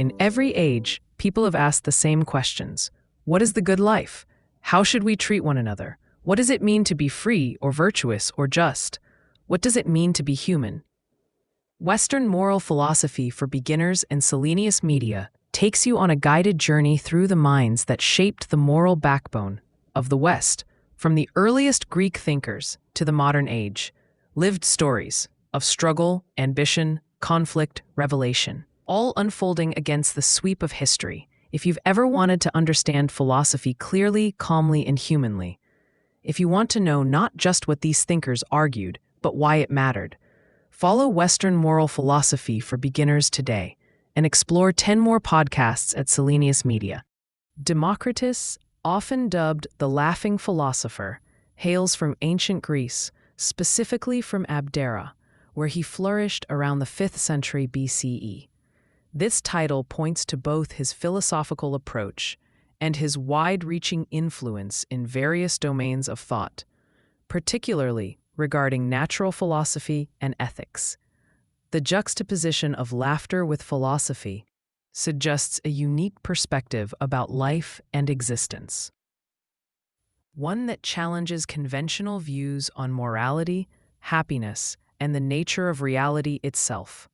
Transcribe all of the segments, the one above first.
In every age, people have asked the same questions. What is the good life? How should we treat one another? What does it mean to be free or virtuous or just? What does it mean to be human? Western moral philosophy for beginners and Selenius Media takes you on a guided journey through the minds that shaped the moral backbone of the West, from the earliest Greek thinkers to the modern age. Lived stories of struggle, ambition, conflict, revelation, all unfolding against the sweep of history. If you've ever wanted to understand philosophy clearly, calmly, and humanly, if you want to know not just what these thinkers argued, but why it mattered, follow Western moral philosophy for beginners today and explore 10 more podcasts at Selenius Media. Democritus, often dubbed the laughing philosopher, hails from ancient Greece, specifically from Abdera, where he flourished around the 5th century BCE. This title points to both his philosophical approach and his wide-reaching influence in various domains of thought, particularly regarding natural philosophy and ethics. The juxtaposition of laughter with philosophy suggests a unique perspective about life and existence, one that challenges conventional views on morality, happiness, and the nature of reality itself.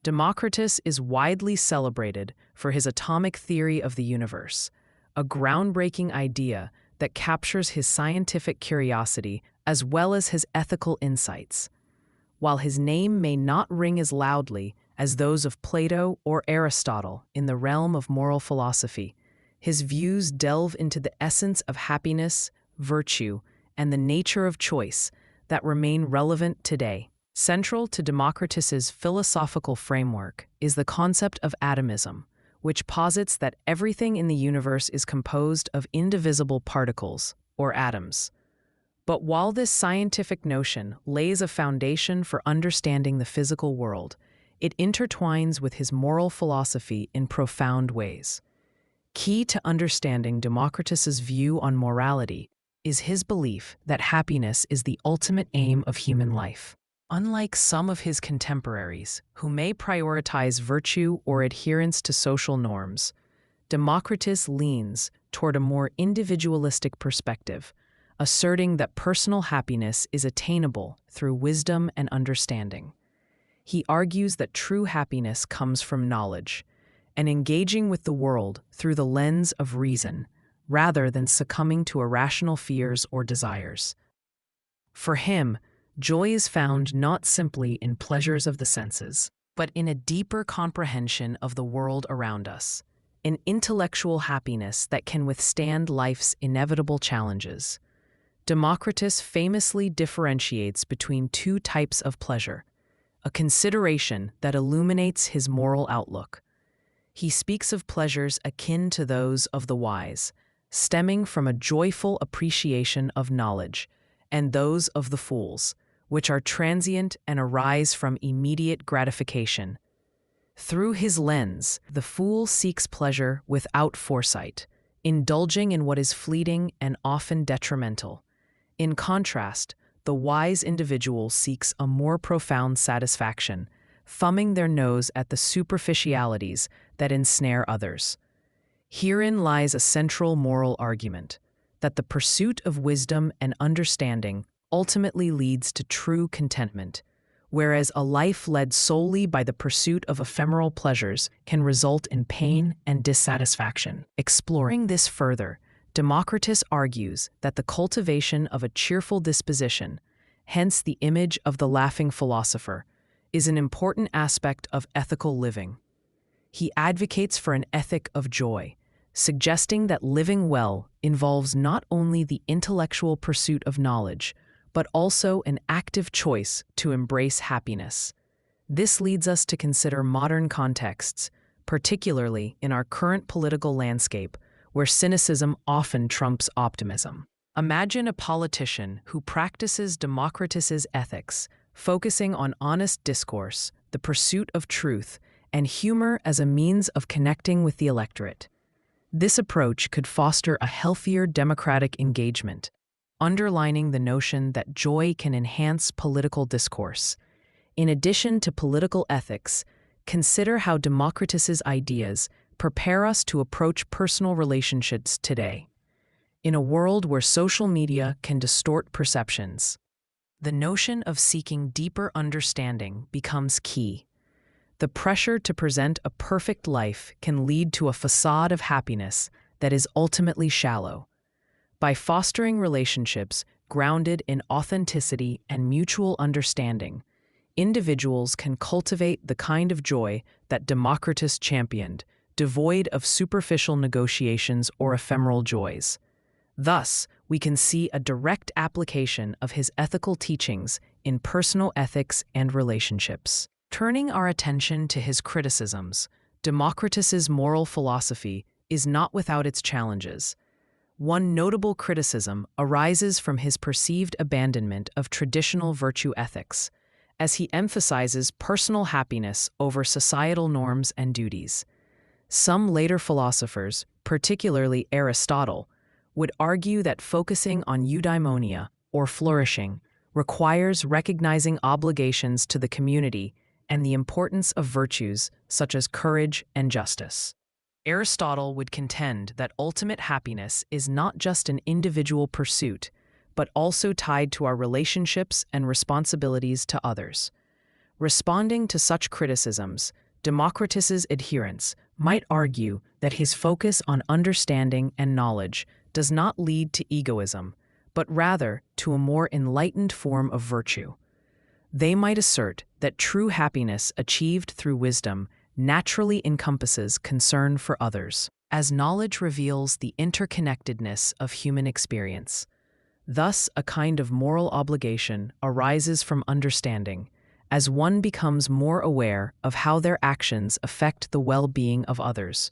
Democritus is widely celebrated for his atomic theory of the universe, a groundbreaking idea that captures his scientific curiosity as well as his ethical insights. While his name may not ring as loudly as those of Plato or Aristotle in the realm of moral philosophy, his views delve into the essence of happiness, virtue, and the nature of choice that remain relevant today. Central to Democritus's philosophical framework is the concept of atomism, which posits that everything in the universe is composed of indivisible particles, or atoms. But while this scientific notion lays a foundation for understanding the physical world, it intertwines with his moral philosophy in profound ways. Key to understanding Democritus's view on morality is his belief that happiness is the ultimate aim of human life. Unlike some of his contemporaries, who may prioritize virtue or adherence to social norms, Democritus leans toward a more individualistic perspective, asserting that personal happiness is attainable through wisdom and understanding. He argues that true happiness comes from knowledge and engaging with the world through the lens of reason, rather than succumbing to irrational fears or desires. For him, joy is found not simply in pleasures of the senses, but in a deeper comprehension of the world around us, an intellectual happiness that can withstand life's inevitable challenges. Democritus famously differentiates between two types of pleasure, a consideration that illuminates his moral outlook. He speaks of pleasures akin to those of the wise, stemming from a joyful appreciation of knowledge, and those of the fools, which are transient and arise from immediate gratification. Through his lens, the fool seeks pleasure without foresight, indulging in what is fleeting and often detrimental. In contrast, the wise individual seeks a more profound satisfaction, thumbing their nose at the superficialities that ensnare others. Herein lies a central moral argument, that the pursuit of wisdom and understanding ultimately leads to true contentment, whereas a life led solely by the pursuit of ephemeral pleasures can result in pain and dissatisfaction. Exploring this further, Democritus argues that the cultivation of a cheerful disposition, hence the image of the laughing philosopher, is an important aspect of ethical living. He advocates for an ethic of joy, suggesting that living well involves not only the intellectual pursuit of knowledge, but also an active choice to embrace happiness. This leads us to consider modern contexts, particularly in our current political landscape, where cynicism often trumps optimism. Imagine a politician who practices Democritus's ethics, focusing on honest discourse, the pursuit of truth, and humor as a means of connecting with the electorate. This approach could foster a healthier democratic engagement, underlining the notion that joy can enhance political discourse. In addition to political ethics, consider how Democritus's ideas prepare us to approach personal relationships today. In a world where social media can distort perceptions, the notion of seeking deeper understanding becomes key. The pressure to present a perfect life can lead to a facade of happiness that is ultimately shallow. By fostering relationships grounded in authenticity and mutual understanding, individuals can cultivate the kind of joy that Democritus championed, devoid of superficial negotiations or ephemeral joys. Thus, we can see a direct application of his ethical teachings in personal ethics and relationships. Turning our attention to his criticisms, Democritus's moral philosophy is not without its challenges. One notable criticism arises from his perceived abandonment of traditional virtue ethics, as he emphasizes personal happiness over societal norms and duties. Some later philosophers, particularly Aristotle, would argue that focusing on eudaimonia, or flourishing, requires recognizing obligations to the community and the importance of virtues such as courage and justice. Aristotle would contend that ultimate happiness is not just an individual pursuit, but also tied to our relationships and responsibilities to others. Responding to such criticisms, Democritus's adherents might argue that his focus on understanding and knowledge does not lead to egoism, but rather to a more enlightened form of virtue. They might assert that true happiness achieved through wisdom naturally encompasses concern for others, as knowledge reveals the interconnectedness of human experience. Thus, a kind of moral obligation arises from understanding, as one becomes more aware of how their actions affect the well-being of others.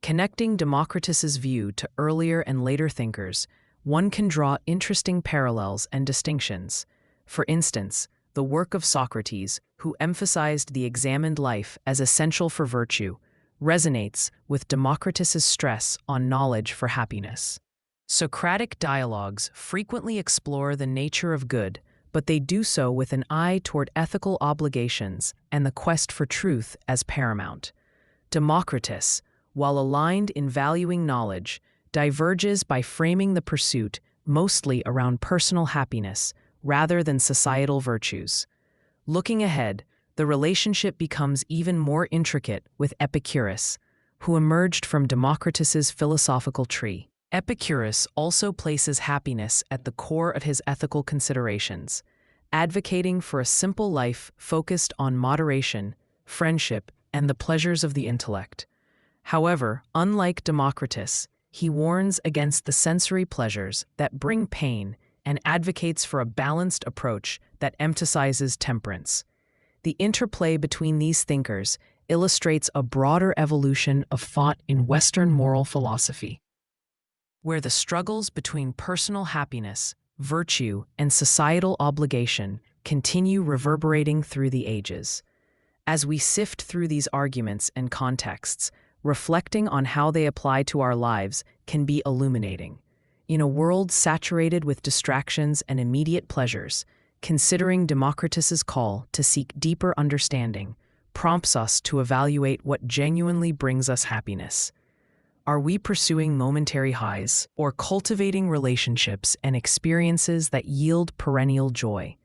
Connecting Democritus's view to earlier and later thinkers, one can draw interesting parallels and distinctions. For instance, the work of Socrates, who emphasized the examined life as essential for virtue, resonates with Democritus's stress on knowledge for happiness. Socratic dialogues frequently explore the nature of good, but they do so with an eye toward ethical obligations and the quest for truth as paramount. Democritus, while aligned in valuing knowledge, diverges by framing the pursuit mostly around personal happiness rather than societal virtues. Looking ahead, the relationship becomes even more intricate with Epicurus, who emerged from Democritus's philosophical tree. Epicurus also places happiness at the core of his ethical considerations, advocating for a simple life focused on moderation, friendship, and the pleasures of the intellect. However, unlike Democritus, he warns against the sensory pleasures that bring pain and advocates for a balanced approach that emphasizes temperance. The interplay between these thinkers illustrates a broader evolution of thought in Western moral philosophy, where the struggles between personal happiness, virtue, and societal obligation continue reverberating through the ages. As we sift through these arguments and contexts, reflecting on how they apply to our lives can be illuminating. In a world saturated with distractions and immediate pleasures, considering Democritus's call to seek deeper understanding prompts us to evaluate what genuinely brings us happiness. Are we pursuing momentary highs or cultivating relationships and experiences that yield perennial joy?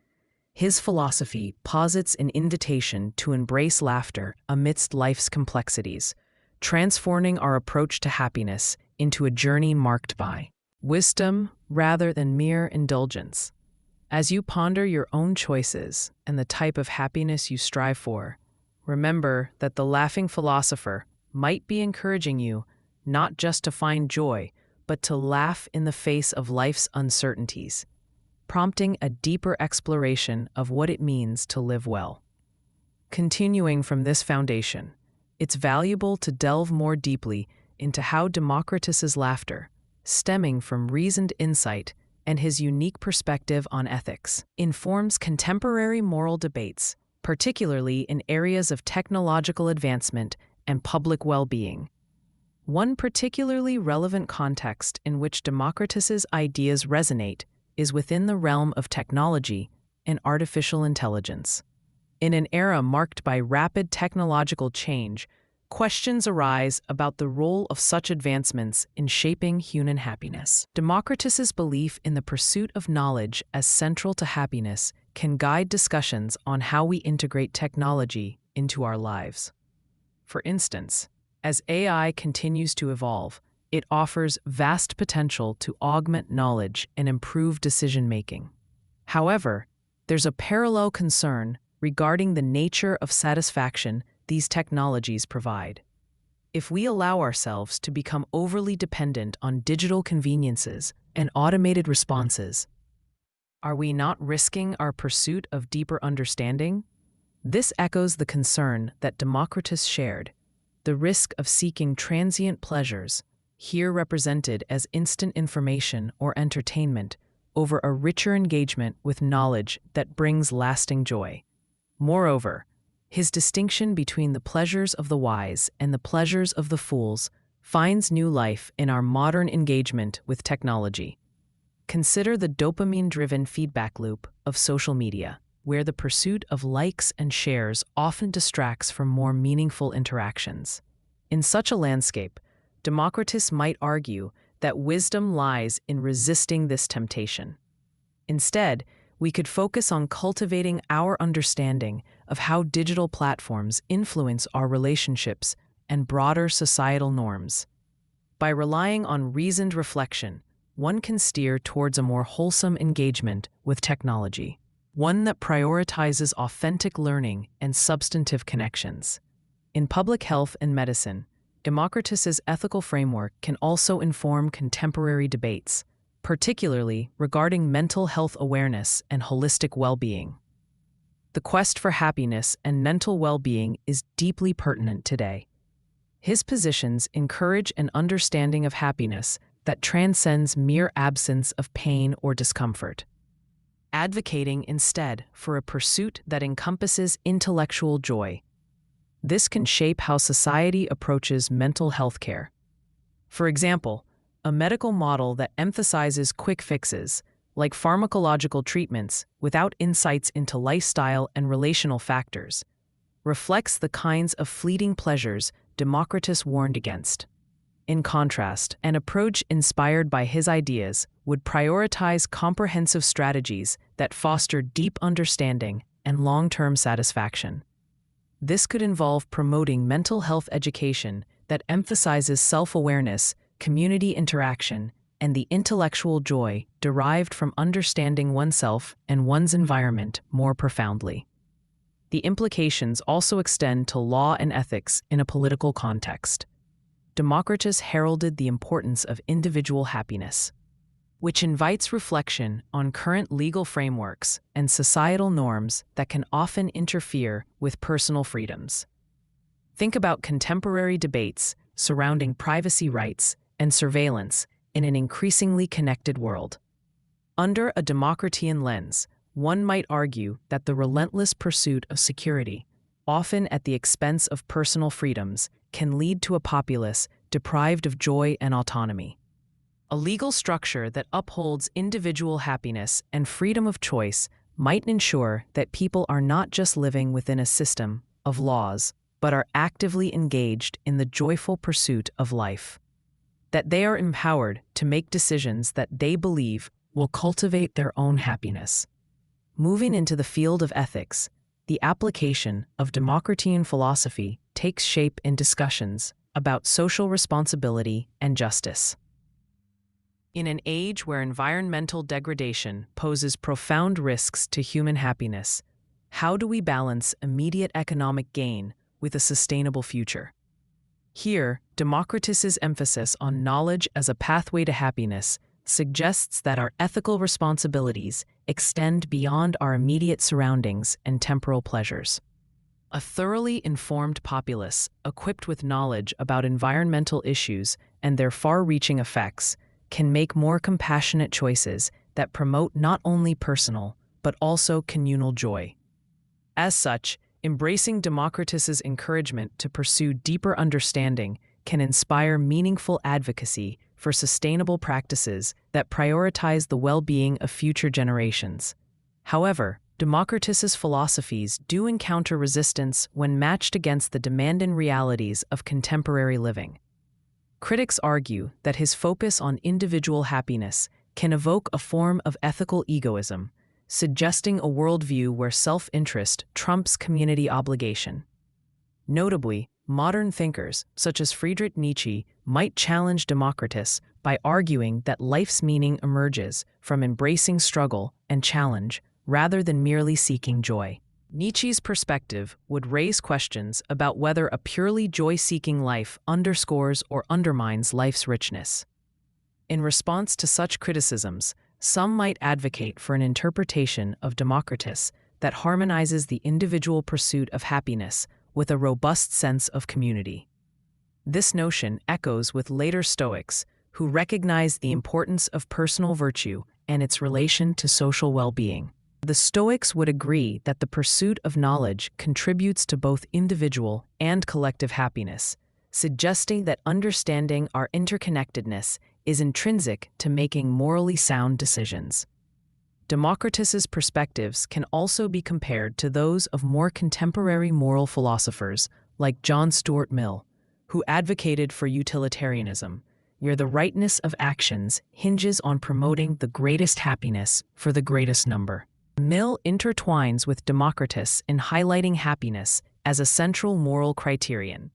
His philosophy posits an invitation to embrace laughter amidst life's complexities, transforming our approach to happiness into a journey marked by wisdom rather than mere indulgence. As you ponder your own choices and the type of happiness you strive for, remember that the laughing philosopher might be encouraging you not just to find joy, but to laugh in the face of life's uncertainties, prompting a deeper exploration of what it means to live well. Continuing from this foundation, it's valuable to delve more deeply into how Democritus's laughter, stemming from reasoned insight and his unique perspective on ethics, informs contemporary moral debates, particularly in areas of technological advancement and public well-being. One particularly relevant context in which Democritus's ideas resonate is within the realm of technology and artificial intelligence. In an era marked by rapid technological change, questions arise about the role of such advancements in shaping human happiness. Democritus's belief in the pursuit of knowledge as central to happiness can guide discussions on how we integrate technology into our lives. For instance, as AI continues to evolve, it offers vast potential to augment knowledge and improve decision-making. However, there's a parallel concern regarding the nature of satisfaction these technologies provide. If we allow ourselves to become overly dependent on digital conveniences and automated responses, are we not risking our pursuit of deeper understanding? This echoes the concern that Democritus shared, the risk of seeking transient pleasures, here represented as instant information or entertainment, over a richer engagement with knowledge that brings lasting joy. Moreover, his distinction between the pleasures of the wise and the pleasures of the fools finds new life in our modern engagement with technology. Consider the dopamine-driven feedback loop of social media, where the pursuit of likes and shares often distracts from more meaningful interactions. In such a landscape, Democritus might argue that wisdom lies in resisting this temptation. Instead, we could focus on cultivating our understanding of how digital platforms influence our relationships and broader societal norms. By relying on reasoned reflection, one can steer towards a more wholesome engagement with technology, one that prioritizes authentic learning and substantive connections. In public health and medicine, Democritus's ethical framework can also inform contemporary debates, particularly regarding mental health awareness and holistic well-being. The quest for happiness and mental well-being is deeply pertinent today. His positions encourage an understanding of happiness that transcends mere absence of pain or discomfort, advocating instead for a pursuit that encompasses intellectual joy. This can shape how society approaches mental health care. For example, a medical model that emphasizes quick fixes, like pharmacological treatments, without insights into lifestyle and relational factors, reflects the kinds of fleeting pleasures Democritus warned against. In contrast, an approach inspired by his ideas would prioritize comprehensive strategies that foster deep understanding and long-term satisfaction. This could involve promoting mental health education that emphasizes self-awareness, community interaction, and the intellectual joy derived from understanding oneself and one's environment more profoundly. The implications also extend to law and ethics in a political context. Democritus heralded the importance of individual happiness, which invites reflection on current legal frameworks and societal norms that can often interfere with personal freedoms. Think about contemporary debates surrounding privacy rights and surveillance in an increasingly connected world. Under a Democritian lens, one might argue that the relentless pursuit of security, often at the expense of personal freedoms, can lead to a populace deprived of joy and autonomy. A legal structure that upholds individual happiness and freedom of choice might ensure that people are not just living within a system of laws, but are actively engaged in the joyful pursuit of life. That they are empowered to make decisions that they believe will cultivate their own happiness. Moving into the field of ethics, the application of Democritian philosophy takes shape in discussions about social responsibility and justice. In an age where environmental degradation poses profound risks to human happiness, how do we balance immediate economic gain with a sustainable future? Here, Democritus's emphasis on knowledge as a pathway to happiness suggests that our ethical responsibilities extend beyond our immediate surroundings and temporal pleasures. A thoroughly informed populace, equipped with knowledge about environmental issues and their far-reaching effects, can make more compassionate choices that promote not only personal, but also communal joy. As such, embracing Democritus's encouragement to pursue deeper understanding can inspire meaningful advocacy for sustainable practices that prioritize the well-being of future generations. However, Democritus's philosophies do encounter resistance when matched against the demanding realities of contemporary living. Critics argue that his focus on individual happiness can evoke a form of ethical egoism, suggesting a worldview where self-interest trumps community obligation. Notably, modern thinkers, such as Friedrich Nietzsche, might challenge Democritus by arguing that life's meaning emerges from embracing struggle and challenge rather than merely seeking joy. Nietzsche's perspective would raise questions about whether a purely joy-seeking life underscores or undermines life's richness. In response to such criticisms, some might advocate for an interpretation of Democritus that harmonizes the individual pursuit of happiness with a robust sense of community. This notion echoes with later Stoics, who recognized the importance of personal virtue and its relation to social well-being. The Stoics would agree that the pursuit of knowledge contributes to both individual and collective happiness, suggesting that understanding our interconnectedness is intrinsic to making morally sound decisions. Democritus's perspectives can also be compared to those of more contemporary moral philosophers like John Stuart Mill, who advocated for utilitarianism, where the rightness of actions hinges on promoting the greatest happiness for the greatest number. Mill intertwines with Democritus in highlighting happiness as a central moral criterion,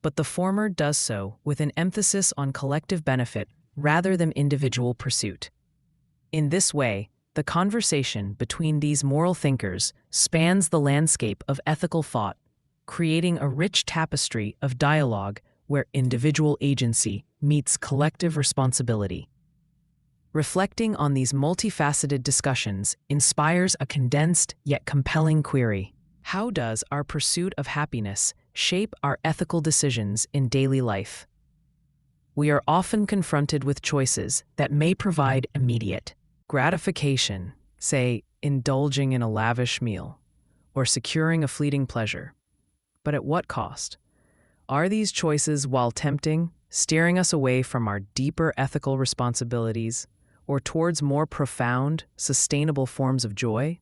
but the former does so with an emphasis on collective benefit rather than individual pursuit. In this way, the conversation between these moral thinkers spans the landscape of ethical thought, creating a rich tapestry of dialogue where individual agency meets collective responsibility. Reflecting on these multifaceted discussions inspires a condensed yet compelling query. How does our pursuit of happiness shape our ethical decisions in daily life? We are often confronted with choices that may provide immediate gratification, say, indulging in a lavish meal, or securing a fleeting pleasure. But at what cost? Are these choices, while tempting, steering us away from our deeper ethical responsibilities or towards more profound, sustainable forms of joy?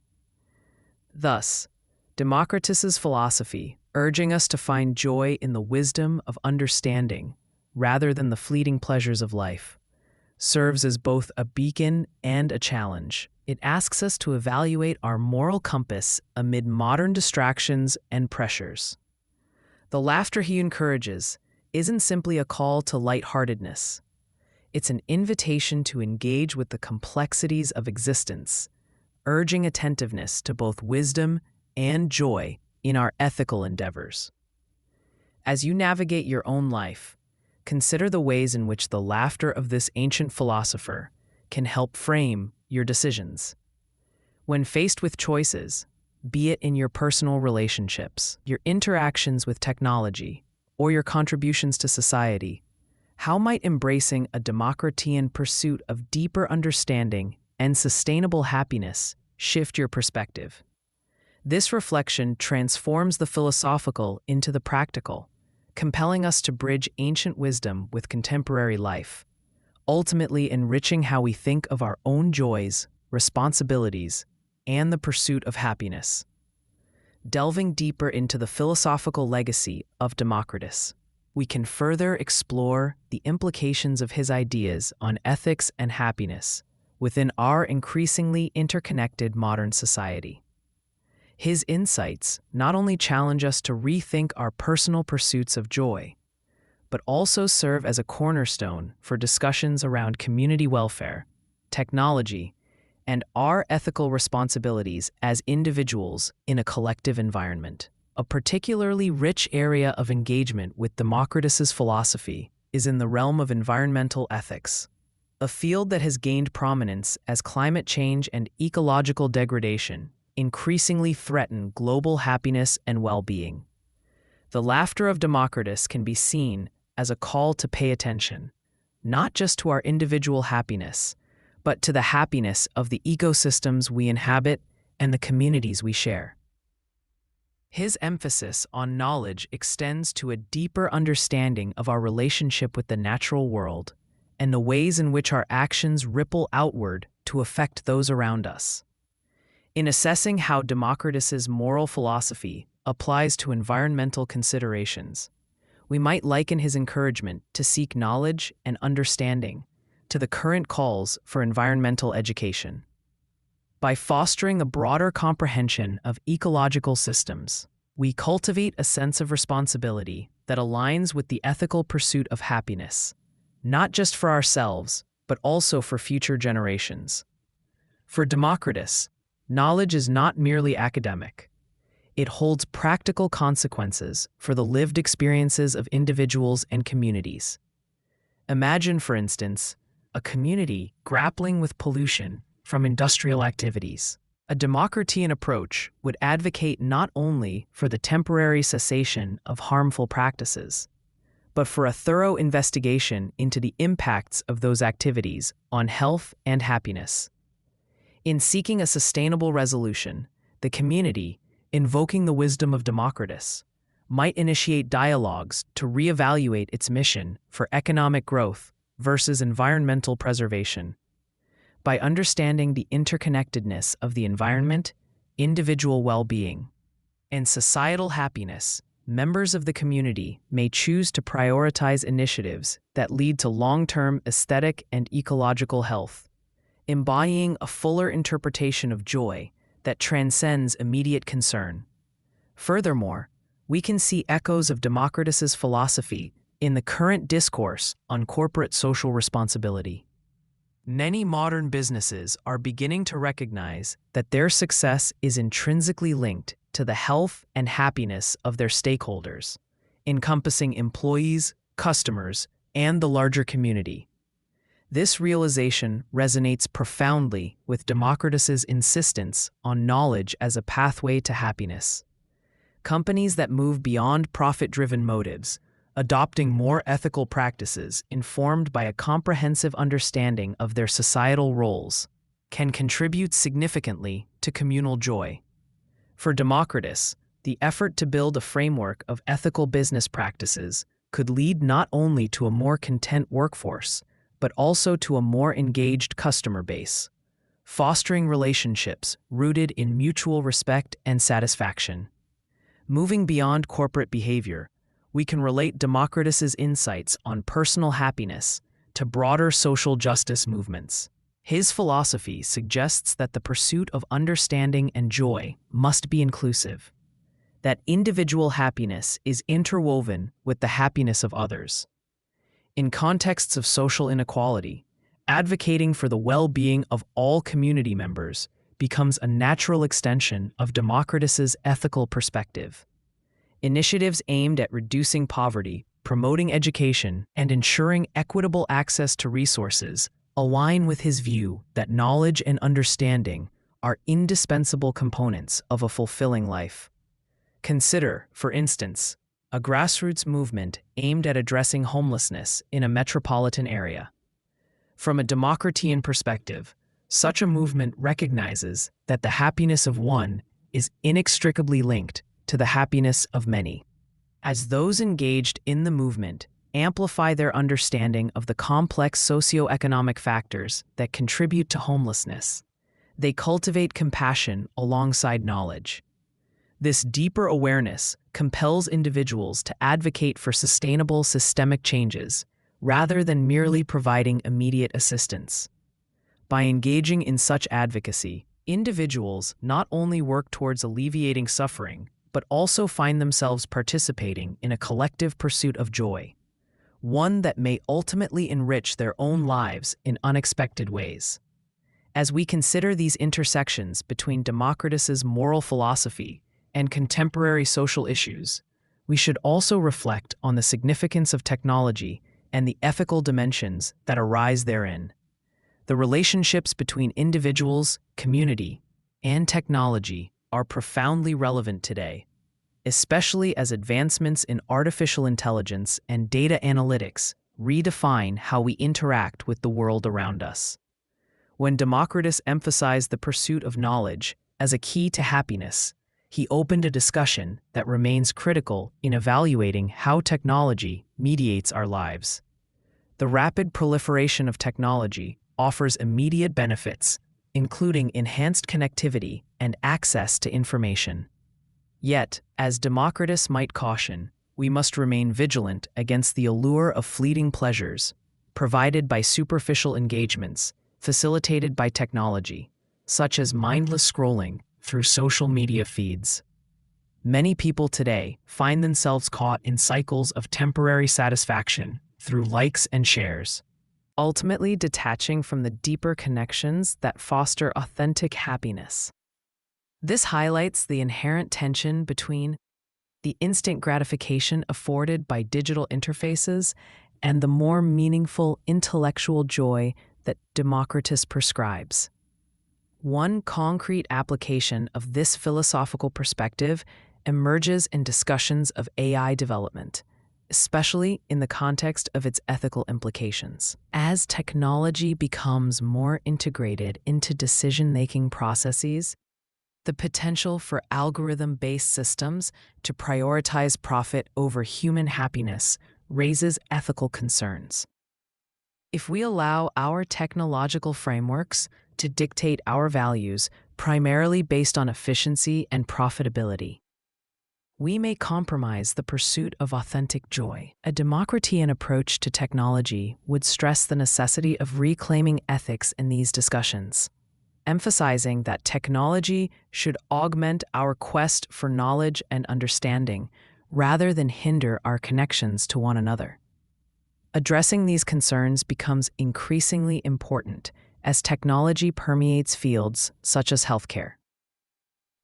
Thus, Democritus's philosophy, urging us to find joy in the wisdom of understanding rather than the fleeting pleasures of life, serves as both a beacon and a challenge. It asks us to evaluate our moral compass amid modern distractions and pressures. The laughter he encourages isn't simply a call to lightheartedness. It's an invitation to engage with the complexities of existence, urging attentiveness to both wisdom and joy in our ethical endeavors. As you navigate your own life, consider the ways in which the laughter of this ancient philosopher can help frame your decisions. When faced with choices, be it in your personal relationships, your interactions with technology, or your contributions to society, how might embracing a Democritian pursuit of deeper understanding and sustainable happiness shift your perspective? This reflection transforms the philosophical into the practical, compelling us to bridge ancient wisdom with contemporary life, ultimately enriching how we think of our own joys, responsibilities, and the pursuit of happiness. Delving deeper into the philosophical legacy of Democritus, we can further explore the implications of his ideas on ethics and happiness, within our increasingly interconnected modern society. His insights not only challenge us to rethink our personal pursuits of joy, but also serve as a cornerstone for discussions around community welfare, technology, and our ethical responsibilities as individuals in a collective environment. A particularly rich area of engagement with Democritus's philosophy is in the realm of environmental ethics, a field that has gained prominence as climate change and ecological degradation increasingly threaten global happiness and well-being. The laughter of Democritus can be seen as a call to pay attention, not just to our individual happiness, but to the happiness of the ecosystems we inhabit and the communities we share. His emphasis on knowledge extends to a deeper understanding of our relationship with the natural world and the ways in which our actions ripple outward to affect those around us. In assessing how Democritus's moral philosophy applies to environmental considerations, we might liken his encouragement to seek knowledge and understanding to the current calls for environmental education. By fostering a broader comprehension of ecological systems, we cultivate a sense of responsibility that aligns with the ethical pursuit of happiness, not just for ourselves, but also for future generations. For Democritus, knowledge is not merely academic. It holds practical consequences for the lived experiences of individuals and communities. Imagine, for instance, a community grappling with pollution from industrial activities. A Democritian approach would advocate not only for the temporary cessation of harmful practices, but for a thorough investigation into the impacts of those activities on health and happiness. In seeking a sustainable resolution, the community, invoking the wisdom of Democritus, might initiate dialogues to reevaluate its mission for economic growth versus environmental preservation. By understanding the interconnectedness of the environment, individual well-being, and societal happiness, members of the community may choose to prioritize initiatives that lead to long-term aesthetic and ecological health, embodying a fuller interpretation of joy that transcends immediate concern. Furthermore, we can see echoes of Democritus's philosophy in the current discourse on corporate social responsibility. Many modern businesses are beginning to recognize that their success is intrinsically linked to the health and happiness of their stakeholders, encompassing employees, customers, and the larger community. This realization resonates profoundly with Democritus's insistence on knowledge as a pathway to happiness. Companies that move beyond profit-driven motives, adopting more ethical practices informed by a comprehensive understanding of their societal roles, can contribute significantly to communal joy. For Democritus, the effort to build a framework of ethical business practices could lead not only to a more content workforce, but also to a more engaged customer base, fostering relationships rooted in mutual respect and satisfaction. Moving beyond corporate behavior, we can relate Democritus's insights on personal happiness to broader social justice movements. His philosophy suggests that the pursuit of understanding and joy must be inclusive, that individual happiness is interwoven with the happiness of others. In contexts of social inequality, advocating for the well-being of all community members becomes a natural extension of Democritus's ethical perspective. Initiatives aimed at reducing poverty, promoting education, and ensuring equitable access to resources align with his view that knowledge and understanding are indispensable components of a fulfilling life. Consider, for instance, a grassroots movement aimed at addressing homelessness in a metropolitan area. From a Democritian perspective, such a movement recognizes that the happiness of one is inextricably linked to the happiness of many. As those engaged in the movement amplify their understanding of the complex socioeconomic factors that contribute to homelessness, they cultivate compassion alongside knowledge. This deeper awareness compels individuals to advocate for sustainable systemic changes rather than merely providing immediate assistance. By engaging in such advocacy, individuals not only work towards alleviating suffering, but also find themselves participating in a collective pursuit of joy, one that may ultimately enrich their own lives in unexpected ways. As we consider these intersections between Democritus's moral philosophy and contemporary social issues, we should also reflect on the significance of technology and the ethical dimensions that arise therein. The relationships between individuals, community, and technology are profoundly relevant today, especially as advancements in artificial intelligence and data analytics redefine how we interact with the world around us. When Democritus emphasized the pursuit of knowledge as a key to happiness, he opened a discussion that remains critical in evaluating how technology mediates our lives. The rapid proliferation of technology offers immediate benefits, including enhanced connectivity and access to information. Yet, as Democritus might caution, we must remain vigilant against the allure of fleeting pleasures provided by superficial engagements facilitated by technology, such as mindless scrolling through social media feeds. Many people today find themselves caught in cycles of temporary satisfaction through likes and shares, ultimately detaching from the deeper connections that foster authentic happiness. This highlights the inherent tension between the instant gratification afforded by digital interfaces and the more meaningful intellectual joy that Democritus prescribes. One concrete application of this philosophical perspective emerges in discussions of AI development, especially in the context of its ethical implications. As technology becomes more integrated into decision-making processes, the potential for algorithm-based systems to prioritize profit over human happiness raises ethical concerns. If we allow our technological frameworks to dictate our values primarily based on efficiency and profitability, we may compromise the pursuit of authentic joy. A Democritian approach to technology would stress the necessity of reclaiming ethics in these discussions, emphasizing that technology should augment our quest for knowledge and understanding rather than hinder our connections to one another. Addressing these concerns becomes increasingly important as technology permeates fields such as healthcare.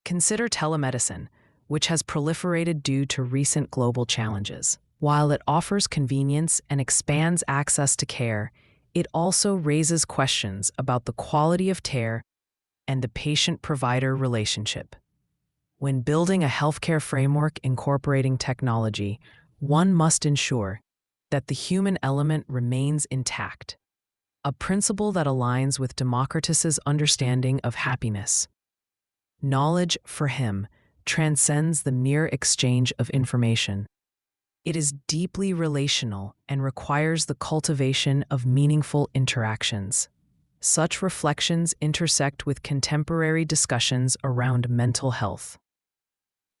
Consider telemedicine, which has proliferated due to recent global challenges. While it offers convenience and expands access to care, it also raises questions about the quality of care and the patient-provider relationship. When building a healthcare framework incorporating technology, one must ensure that the human element remains intact, a principle that aligns with Democritus's understanding of happiness. Knowledge, for him, transcends the mere exchange of information. It is deeply relational and requires the cultivation of meaningful interactions. Such reflections intersect with contemporary discussions around mental health,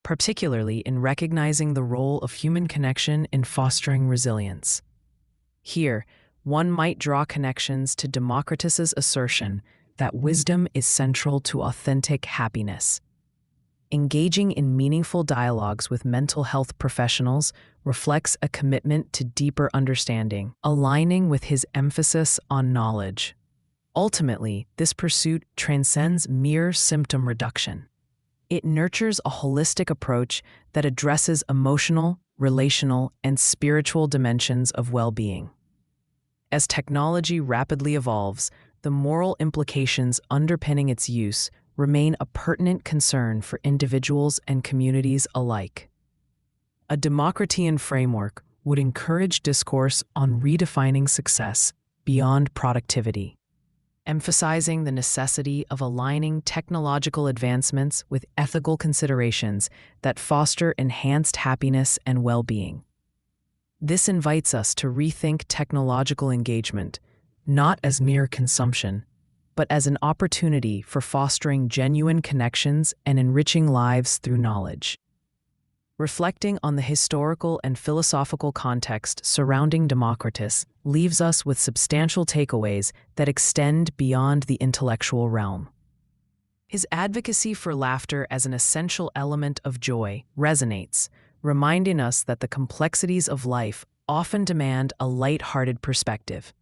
particularly in recognizing the role of human connection in fostering resilience. Here, one might draw connections to Democritus's assertion that wisdom is central to authentic happiness. Engaging in meaningful dialogues with mental health professionals reflects a commitment to deeper understanding, aligning with his emphasis on knowledge. Ultimately, this pursuit transcends mere symptom reduction. It nurtures a holistic approach that addresses emotional, relational, and spiritual dimensions of well-being. As technology rapidly evolves, the moral implications underpinning its use remain a pertinent concern for individuals and communities alike. A Democritian framework would encourage discourse on redefining success beyond productivity, emphasizing the necessity of aligning technological advancements with ethical considerations that foster enhanced happiness and well-being. This invites us to rethink technological engagement, not as mere consumption, but as an opportunity for fostering genuine connections and enriching lives through knowledge. Reflecting on the historical and philosophical context surrounding Democritus leaves us with substantial takeaways that extend beyond the intellectual realm. His advocacy for laughter as an essential element of joy resonates, reminding us that the complexities of life often demand a light-hearted perspective.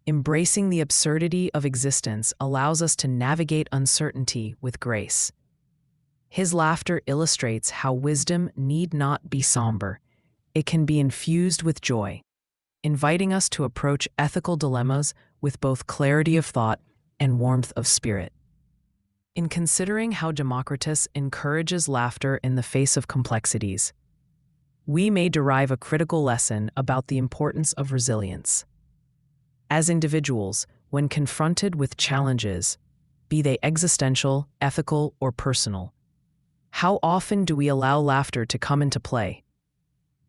Embracing the absurdity of existence allows us to navigate uncertainty with grace. His laughter illustrates how wisdom need not be somber. It can be infused with joy, inviting us to approach ethical dilemmas with both clarity of thought and warmth of spirit. In considering how Democritus encourages laughter in the face of complexities, we may derive a critical lesson about the importance of resilience. As individuals, when confronted with challenges, be they existential, ethical, or personal, how often do we allow laughter to come into play?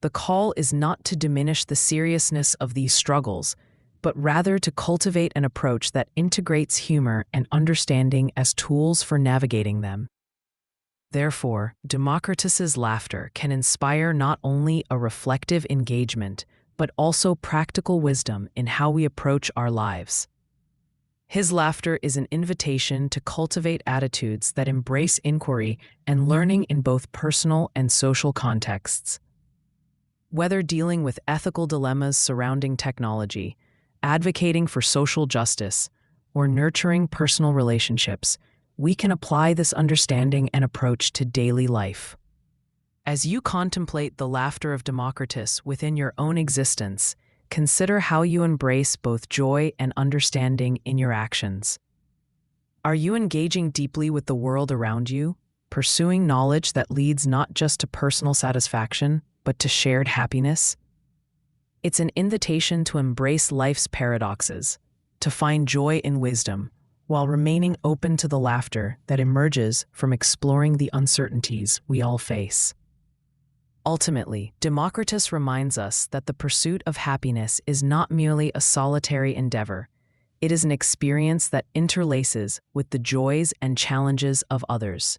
The call is not to diminish the seriousness of these struggles, but rather to cultivate an approach that integrates humor and understanding as tools for navigating them. Therefore, Democritus's laughter can inspire not only a reflective engagement, but also practical wisdom in how we approach our lives. His laughter is an invitation to cultivate attitudes that embrace inquiry and learning in both personal and social contexts. Whether dealing with ethical dilemmas surrounding technology, advocating for social justice, or nurturing personal relationships, we can apply this understanding and approach to daily life. As you contemplate the laughter of Democritus within your own existence, consider how you embrace both joy and understanding in your actions. Are you engaging deeply with the world around you, pursuing knowledge that leads not just to personal satisfaction, but to shared happiness? It's an invitation to embrace life's paradoxes, to find joy in wisdom, while remaining open to the laughter that emerges from exploring the uncertainties we all face. Ultimately, Democritus reminds us that the pursuit of happiness is not merely a solitary endeavor. It is an experience that interlaces with the joys and challenges of others.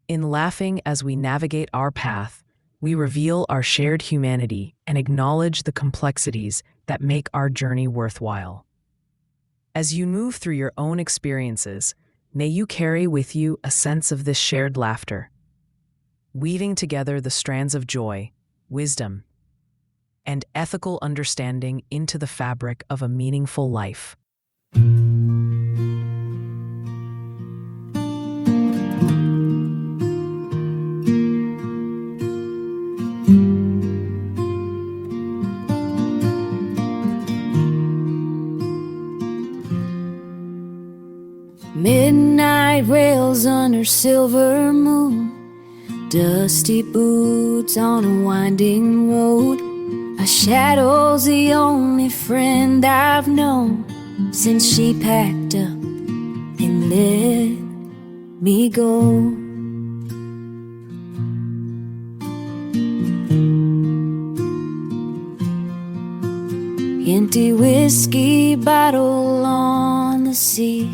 In laughing as we navigate our path, we reveal our shared humanity and acknowledge the complexities that make our journey worthwhile. As you move through your own experiences, may you carry with you a sense of this shared laughter, weaving together the strands of joy, wisdom, and ethical understanding into the fabric of a meaningful life. Midnight rails under silver moon, dusty boots on a winding road. A shadow's the only friend I've known since she packed up and let me go. Empty whiskey bottle on the seat,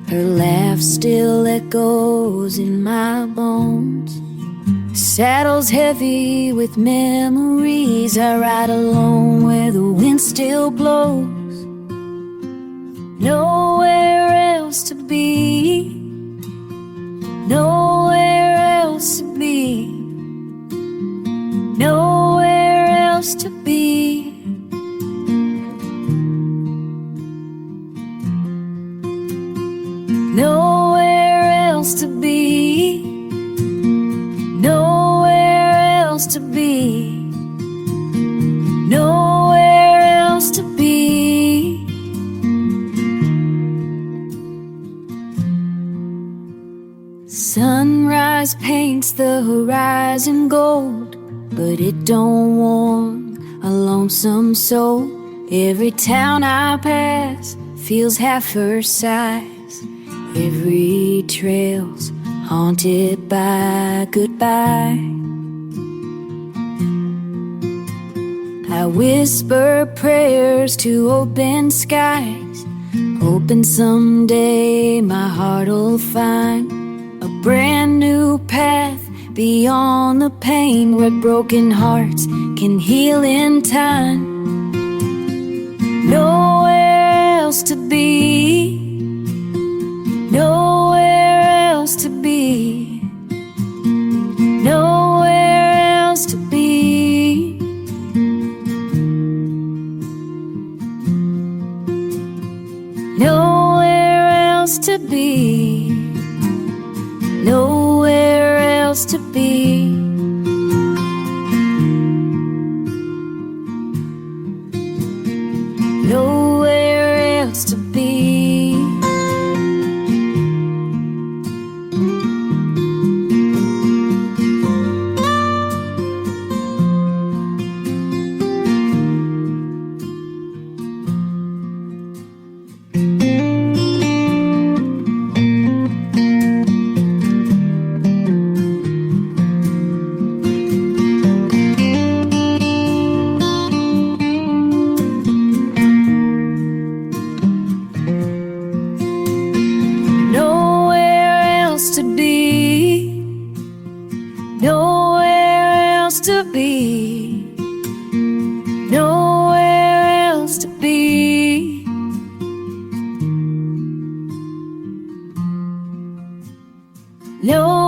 her laugh still echoes in my bones. Saddle's heavy with memories. I ride alone where the wind still blows. Nowhere else to be, nowhere else to be, nowhere else to be. Nowhere else to be, nowhere else to be, nowhere else to be. Sunrise paints the horizon gold, but it don't warm a lonesome soul. Every town I pass feels half her size. Every trail's haunted by goodbye. I whisper prayers to open skies, hoping someday my heart'll find a brand new path beyond the pain where broken hearts can heal in time. Nowhere else to be, nowhere else to be, nowhere else to be. Nowhere else to be, nowhere else to be. Nowhere else to be. Nowhere else to be, nowhere else to be. No